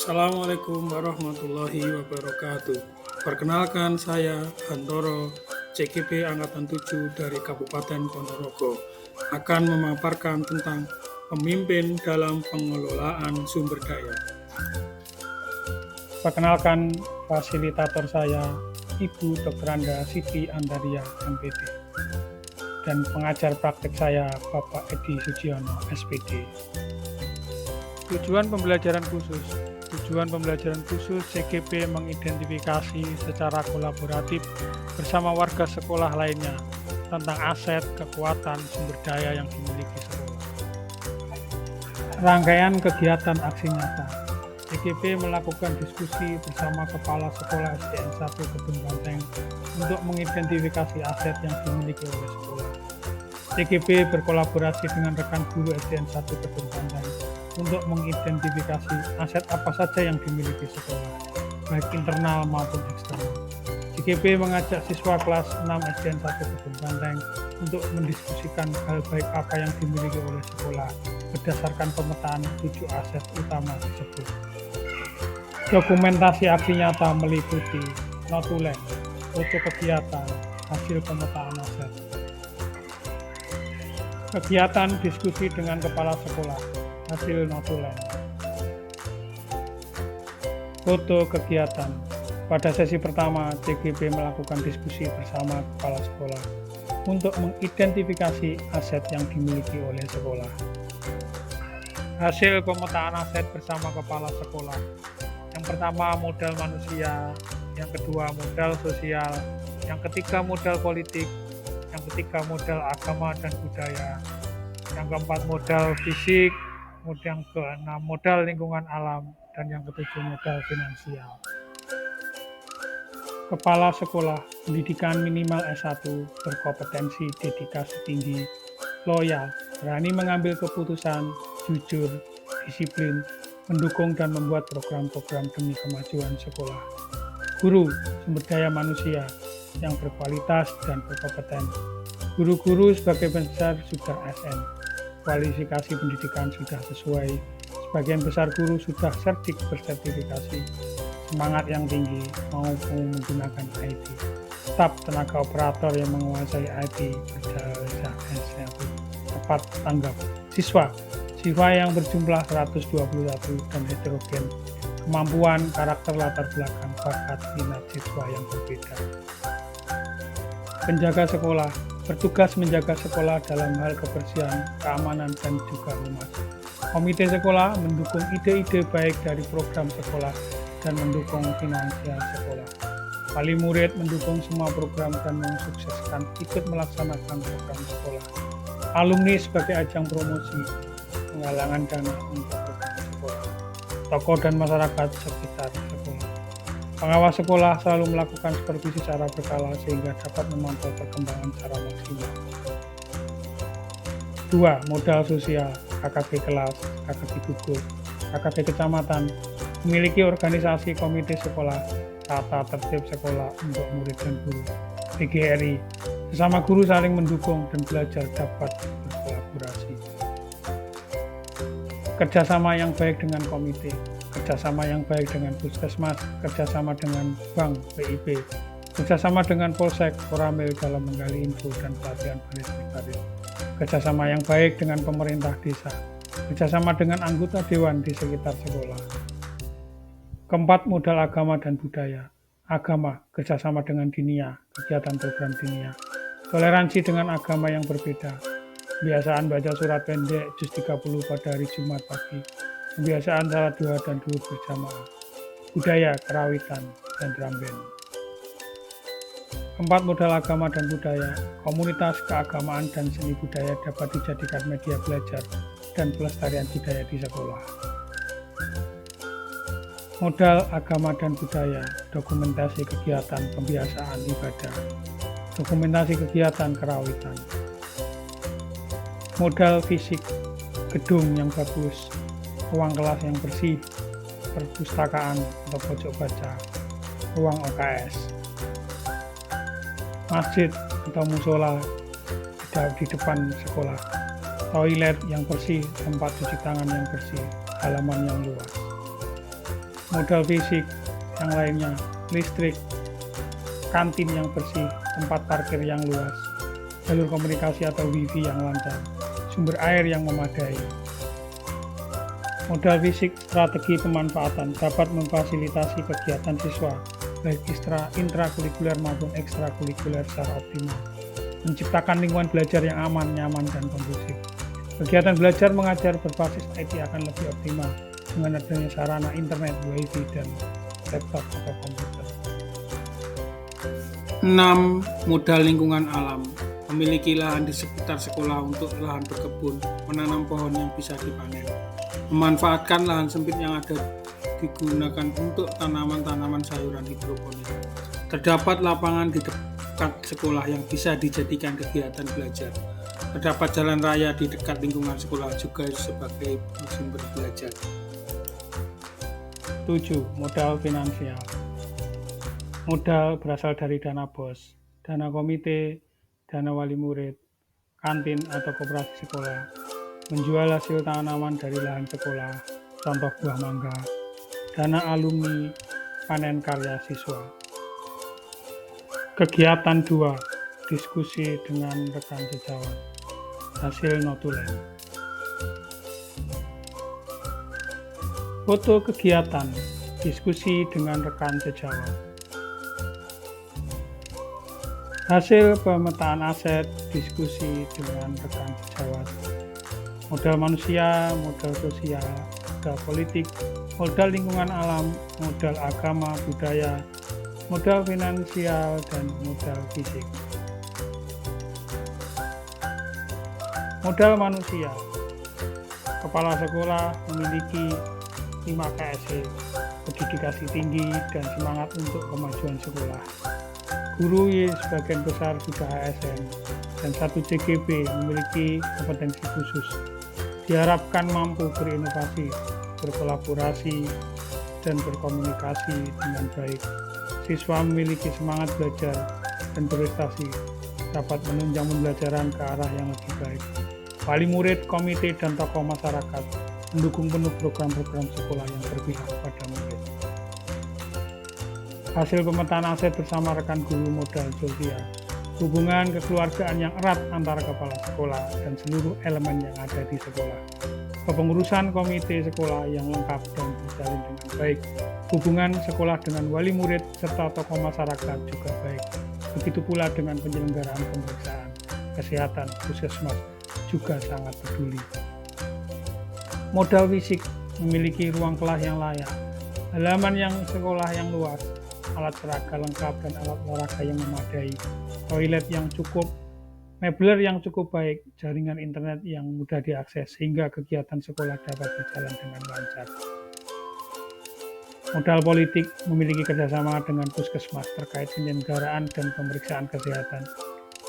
Assalamualaikum warahmatullahi wabarakatuh. Perkenalkan saya Hantoro, CGP Angkatan 7 dari Kabupaten Ponorogo, akan memaparkan tentang pemimpin dalam pengelolaan sumber daya. Perkenalkan fasilitator saya, Ibu Dr. Anda Siti Andaria, MPD. Dan pengajar praktek saya, Bapak Edi Sujiono, SPD. Tujuan pembelajaran khusus CGP mengidentifikasi secara kolaboratif bersama warga sekolah lainnya tentang aset, kekuatan, sumber daya yang dimiliki sekolah. Rangkaian kegiatan aksi nyata. CGP melakukan diskusi bersama Kepala Sekolah SDN 1 Kedung Banteng untuk mengidentifikasi aset yang dimiliki oleh sekolah. CGP berkolaborasi dengan rekan guru SDN 1 Kedung Banteng untuk mengidentifikasi aset apa saja yang dimiliki sekolah, baik internal maupun eksternal. CGP mengajak siswa kelas 6 SDN 1 Kedung Banteng untuk mendiskusikan hal baik apa yang dimiliki oleh sekolah berdasarkan pemetaan 7 aset utama tersebut. Dokumentasi aksi nyata meliputi notulen, foto kegiatan, hasil pemetaan aset. Kegiatan diskusi dengan kepala sekolah, hasil notulen. Foto kegiatan. Pada sesi pertama, CGP melakukan diskusi bersama kepala sekolah untuk mengidentifikasi aset yang dimiliki oleh sekolah. Hasil pemetaan aset bersama kepala sekolah. Yang pertama, modal manusia. Yang kedua, modal sosial. Yang ketiga, modal politik. Yang ketiga, modal agama dan budaya. Yang keempat, modal fisik. Yang keenam, modal lingkungan alam. Dan yang ketujuh, modal finansial. Kepala sekolah, pendidikan minimal S1, berkompetensi, dedikasi tinggi, loyal, berani mengambil keputusan, jujur, disiplin, mendukung dan membuat program-program demi kemajuan sekolah. Guru, sumber daya manusia yang berkualitas dan berkompeten. Guru-guru sebagai besar sudah SN, kualifikasi pendidikan sudah sesuai, sebagian besar guru sudah bersertifikasi, semangat yang tinggi, mampu menggunakan IT. Staf tenaga operator yang menguasai IT berjasa S1, tepat tanggap. Siswa yang berjumlah 121 dan heterogen, kemampuan, karakter, latar belakang, bakat, minat siswa yang berbeda. Penjaga sekolah, bertugas menjaga sekolah dalam hal kebersihan, keamanan, dan juga humas. Komite sekolah mendukung ide-ide baik dari program sekolah dan mendukung finansial sekolah. Wali murid mendukung semua program dan mensukseskan ikut melaksanakan program sekolah. Alumni sebagai ajang promosi, penggalangan dana untuk program sekolah. Tokoh dan masyarakat sekitar sekolah. Pengawas sekolah selalu melakukan supervisi secara berkala sehingga dapat memantau perkembangan secara maksimal. 2. Modal sosial, KKB kelas, KKB gugus, KKB kecamatan, memiliki organisasi komite sekolah, tata tertib sekolah untuk murid dan guru. PGRI, sesama guru saling mendukung dan belajar dapat berkolaborasi. Kerjasama yang baik dengan komite, kerjasama yang baik dengan puskesmas, kerjasama dengan bank PIB, kerjasama dengan polsek, koramil dalam menggali info dan pelatihan baris-baris, kerjasama yang baik dengan pemerintah desa, kerjasama dengan anggota dewan di sekitar sekolah. Keempat, modal agama dan budaya. Agama, kerjasama dengan dinia, kegiatan program dinia. Toleransi dengan agama yang berbeda. Kebiasaan baca surat pendek juz 30 pada hari Jumat pagi. Kebiasaan salat duha dan duhur berjamaah. Budaya, kerawitan, dan drum band. Keempat, modal agama dan budaya. Komunitas keagamaan dan seni budaya dapat dijadikan media belajar dan pelestarian budaya di sekolah. Modal agama dan budaya, dokumentasi kegiatan pembiasaan ibadah, dokumentasi kegiatan kerawitan. Modal fisik, gedung yang bagus, ruang kelas yang bersih, perpustakaan atau pojok baca, ruang OKS. Masjid atau musola di depan sekolah, toilet yang bersih, tempat cuci tangan yang bersih, halaman yang luas. modal fisik yang lainnya, listrik, kantin yang bersih, tempat parkir yang luas, jalur komunikasi atau wifi yang lancar, sumber air yang memadai. Modal fisik strategi pemanfaatan dapat memfasilitasi kegiatan siswa, baik intrakurikuler maupun ekstrakurikuler secara optimal, menciptakan lingkungan belajar yang aman, nyaman, dan kondusif. Kegiatan belajar mengajar berbasis IT akan lebih optimal dengan adanya sarana internet, wifi, dan laptop atau komputer. 6. Modal lingkungan alam. Memiliki lahan di sekitar sekolah untuk lahan berkebun, menanam pohon yang bisa dipanen. Memanfaatkan lahan sempit yang ada digunakan untuk tanaman-tanaman sayuran hidroponik. Terdapat lapangan di dekat sekolah yang bisa dijadikan kegiatan belajar. Terdapat jalan raya di dekat lingkungan sekolah juga sebagai sumber belajar. 7. Modal finansial. Modal berasal dari dana BOS, dana komite, dana wali murid, kantin atau koperasi sekolah, menjual hasil tanaman dari lahan sekolah, contoh buah mangga, dana alumni, panen karya siswa. Kegiatan 2. Diskusi dengan rekan sejawat, hasil notulen. Foto kegiatan, diskusi dengan rekan sejawat. Hasil pemetaan aset, diskusi dengan rekan sejawat. Modal manusia, modal sosial, modal politik, modal lingkungan alam, modal agama, budaya, modal finansial, dan modal fisik. Modal manusia. Kepala sekolah memiliki 5 KSE, berdedikasi tinggi dan semangat untuk kemajuan sekolah. Guru sebagian besar sudah ASN, dan 1 CGP memiliki kompetensi khusus. Diharapkan mampu berinovasi, berkolaborasi, dan berkomunikasi dengan baik. Siswa memiliki semangat belajar dan berprestasi, dapat menunjang pembelajaran ke arah yang lebih baik. Wali murid, komite, dan tokoh masyarakat mendukung penuh program-program sekolah yang berpihak pada murid. Hasil pemetaan aset bersama rekan guru modal sosial. Hubungan kekeluargaan yang erat antara kepala sekolah dan seluruh elemen yang ada di sekolah. Kepengurusan komite sekolah yang lengkap dan terjalin dengan baik. Hubungan sekolah dengan wali murid serta tokoh masyarakat juga baik. Begitu pula dengan penyelenggaraan pemeriksaan kesehatan puskesmas juga sangat peduli. Modal fisik, memiliki ruang kelas yang layak, halaman yang sekolah yang luas, alat peraga lengkap dan alat olahraga yang memadai, toilet yang cukup, mebler yang cukup baik, jaringan internet yang mudah diakses sehingga kegiatan sekolah dapat berjalan dengan lancar. Modal politik, memiliki kerjasama dengan puskesmas terkait penyelenggaraan dan pemeriksaan kesehatan,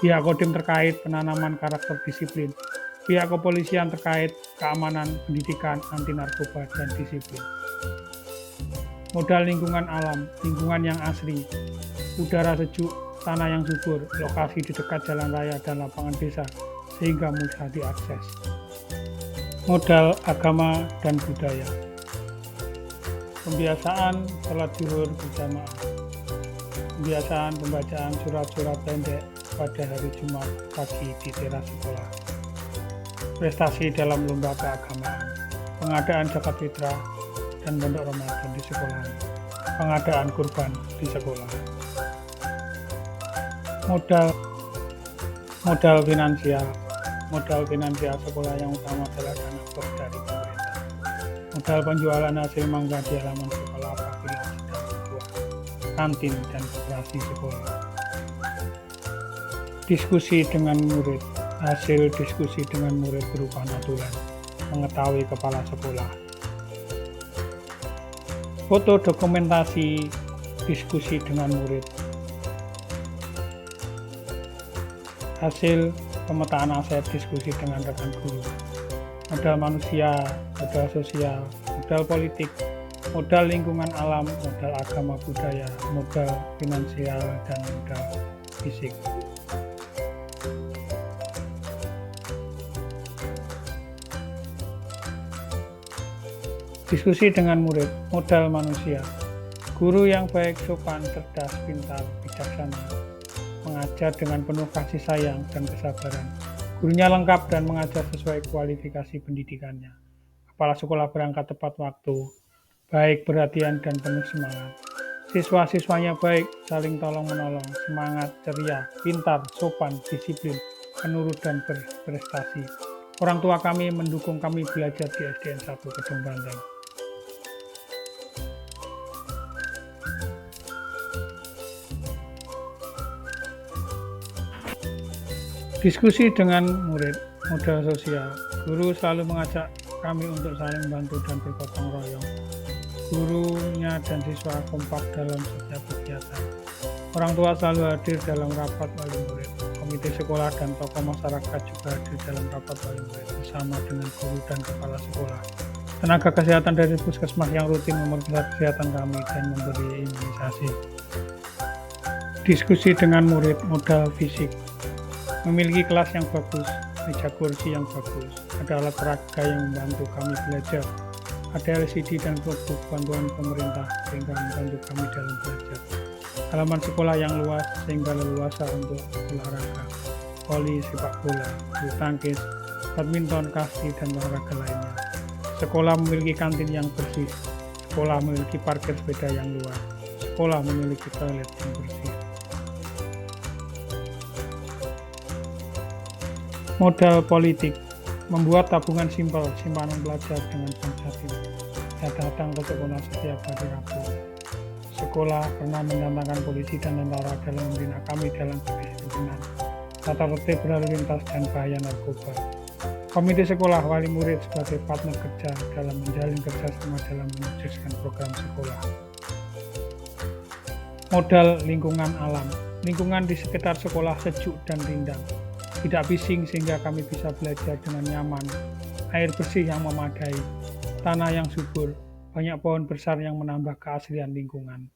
pihak kodim terkait penanaman karakter disiplin, pihak kepolisian terkait keamanan, pendidikan, anti narkoba, dan disiplin. Modal lingkungan alam, lingkungan yang asri, udara sejuk, tanah yang subur, lokasi di dekat jalan raya dan lapangan desa, sehingga mudah diakses. Modal agama dan budaya. Pembiasaan sholat zuhur berjamaah. Pembiasaan pembacaan surat-surat pendek pada hari Jumat pagi di teras sekolah. Prestasi dalam lomba keagamaan. Pengadaan zakat fitrah dan pondok Ramadan di sekolah, pengadaan kurban di sekolah. Modal finansial sekolah yang utama adalah dana BOS dari pemerintah. Modal penjualan hasil mangga di halaman sekolah apabila sedang berbuah, kantin dan koperasi sekolah. Diskusi dengan murid, hasil diskusi dengan murid berupa notulen, mengetahui kepala sekolah. Foto dokumentasi diskusi dengan murid. Hasil pemetaan aset diskusi dengan rekan guru. Modal manusia, modal sosial, modal politik, modal lingkungan alam, modal agama budaya, modal finansial, dan modal fisik. Diskusi dengan murid, modal manusia. Guru yang baik, sopan, cerdas, pintar, bijaksana, mengajar dengan penuh kasih sayang dan kesabaran. Gurunya lengkap dan mengajar sesuai kualifikasi pendidikannya. Kepala sekolah berangkat tepat waktu, baik, perhatian, dan penuh semangat. Siswa-siswanya baik, saling tolong-menolong, semangat, ceria, pintar, sopan, disiplin, penurut, dan berprestasi. Orang tua kami mendukung kami belajar di SDN 1 Kedung Banteng. Diskusi dengan murid, modal sosial. Guru selalu mengajak kami untuk saling bantu dan bergotong royong. Gurunya dan siswa kompak dalam setiap kegiatan. Orang tua selalu hadir dalam rapat wali murid. Komite sekolah dan tokoh masyarakat juga hadir dalam rapat wali murid bersama dengan guru dan kepala sekolah. Tenaga kesehatan dari puskesmas yang rutin memeriksa kesehatan kami dan memberi imunisasi. Diskusi dengan murid, modal fisik. Memiliki kelas yang bagus, meja kursi yang bagus, ada alat peraga yang membantu kami belajar, ada LCD dan produk bantuan pemerintah sehingga membantu kami dalam belajar. Halaman sekolah yang luas sehingga leluasa untuk olahraga, voli, sepak bola, bulu tangkis, badminton, kasti, dan olahraga lainnya. Sekolah memiliki kantin yang bersih, sekolah memiliki parkir sepeda yang luas, sekolah memiliki toilet yang bersih. Modal politik, membuat tabungan simpel, simpanan pelajar dengan bank jatim. Saya datang ke sekolah setiap hari Rabu. Sekolah pernah mendatangkan polisi dan tentara dalam membina kami dalam kedisiplinan, tata tertib berlalu lintas dan bahaya narkoba. Komite sekolah wali murid sebagai partner kerja dalam menjalin kerjasama dalam menyukseskan program sekolah. Modal lingkungan alam, lingkungan di sekitar sekolah sejuk dan rindang. Tidak bising sehingga kami bisa belajar dengan nyaman, air bersih yang memadai, tanah yang subur, banyak pohon besar yang menambah keaslian lingkungan.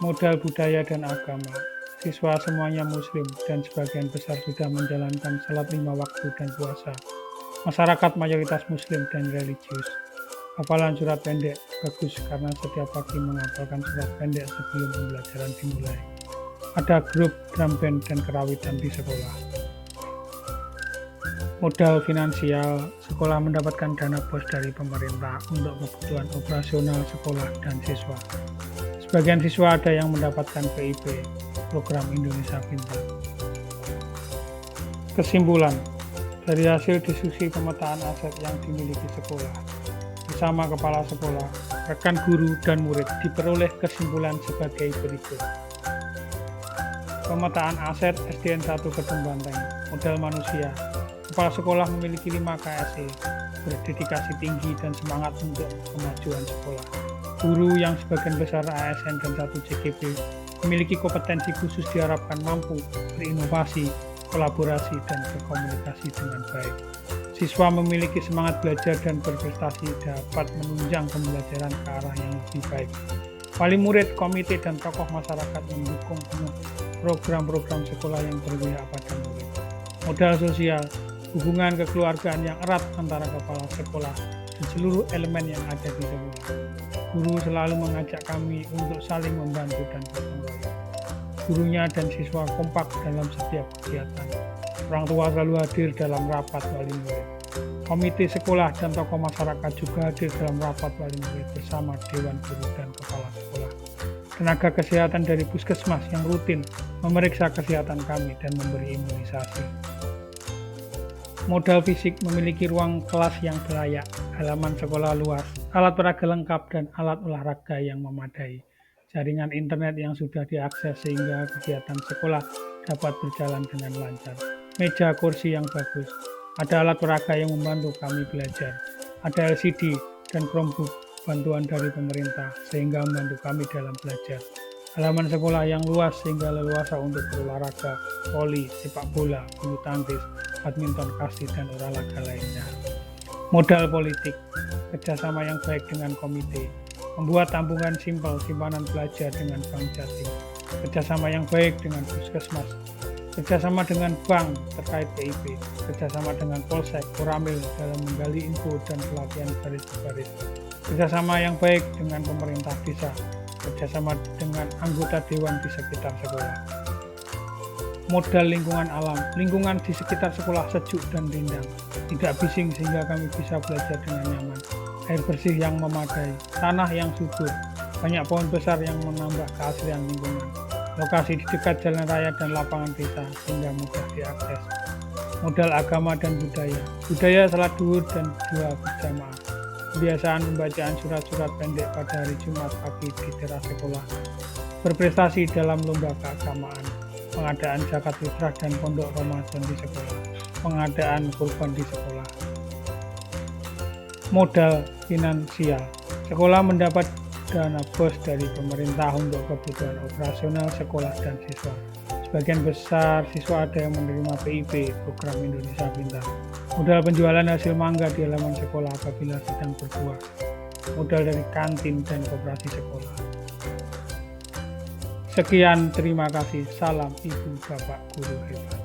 Modal budaya dan agama, siswa semuanya muslim dan sebagian besar sudah menjalankan salat 5 waktu dan puasa. Masyarakat mayoritas muslim dan religius. Hafalan surat pendek bagus karena setiap pagi menghafalkan surat pendek sebelum pembelajaran dimulai. Ada grup drum band dan kerawitan di sekolah. Modal finansial, sekolah mendapatkan dana bos dari pemerintah untuk kebutuhan operasional sekolah dan siswa. Sebagian siswa ada yang mendapatkan PIP, program Indonesia Pintar. Kesimpulan, dari hasil diskusi pemetaan aset yang dimiliki sekolah, bersama kepala sekolah, rekan guru, dan murid diperoleh kesimpulan sebagai berikut. Pemetaan aset SDN 1 Kedung Banteng, modal manusia. Kepala sekolah memiliki 5 KSE, berdedikasi tinggi dan semangat untuk kemajuan sekolah. Guru yang sebagian besar ASN dan 1 CGP memiliki kompetensi khusus diharapkan mampu berinovasi, kolaborasi, dan berkomunikasi dengan baik. Siswa memiliki semangat belajar dan berprestasi dapat menunjang pembelajaran ke arah yang lebih baik. Wali murid, komite, dan tokoh masyarakat mendukung penuh program-program sekolah yang berpihak pada murid. Modal sosial, hubungan kekeluargaan yang erat antara kepala sekolah dan seluruh elemen yang ada di sekolah. Guru selalu mengajak kami untuk saling membantu dan bergotong royong. Gurunya dan siswa kompak dalam setiap kegiatan. Orang tua selalu hadir dalam rapat wali murid. Komite sekolah dan tokoh masyarakat juga hadir dalam rapat wali murid bersama Dewan Guru dan Kepala Sekolah. Tenaga kesehatan dari puskesmas yang rutin memeriksa kesehatan kami dan memberi imunisasi. Modal fisik, memiliki ruang kelas yang layak, halaman sekolah luas, alat peraga lengkap, dan alat olahraga yang memadai. Jaringan internet yang sudah diakses sehingga kegiatan sekolah dapat berjalan dengan lancar. Meja kursi yang bagus, ada alat peraga yang membantu kami belajar, ada LCD dan Chromebook bantuan dari pemerintah sehingga membantu kami dalam belajar. Halaman sekolah yang luas sehingga leluasa untuk berolahraga, voli, sepak bola, bulu tangkis, badminton, kasti, dan olahraga lainnya. Modal politik, kerjasama yang baik dengan komite, membuat tabungan simpel simpanan pelajar dengan bank jatim, kerjasama yang baik dengan puskesmas, kerjasama dengan bank terkait PIP, kerjasama dengan Polsek, Koramil dalam menggali info dan pelatihan baris-baris, kerjasama yang baik dengan pemerintah desa, kerjasama dengan anggota dewan di sekitar sekolah. Modal lingkungan alam, lingkungan di sekitar sekolah sejuk dan rindang, tidak bising sehingga kami bisa belajar dengan nyaman, air bersih yang memadai, tanah yang subur, banyak pohon besar yang menambah keasrian lingkungan, lokasi di dekat jalan raya dan lapangan desa sehingga mudah diakses. Modal agama dan budaya salat duhur dan doa berjamaah, kebiasaan pembacaan surat-surat pendek pada hari Jumat pagi di teras sekolah, berprestasi dalam lomba keagamaan, pengadaan zakat fitrah dan pondok Ramadan di sekolah, pengadaan kurban di sekolah. Modal finansial, sekolah mendapat dana BOS dari pemerintah untuk kebutuhan operasional sekolah dan siswa. Sebagian besar siswa ada yang menerima PIP, program Indonesia Pintar. Modal penjualan hasil mangga di halaman sekolah apabila sedang berbuah. Modal dari kantin dan koperasi sekolah. Sekian, terima kasih. Salam Ibu Bapak Guru Hebat.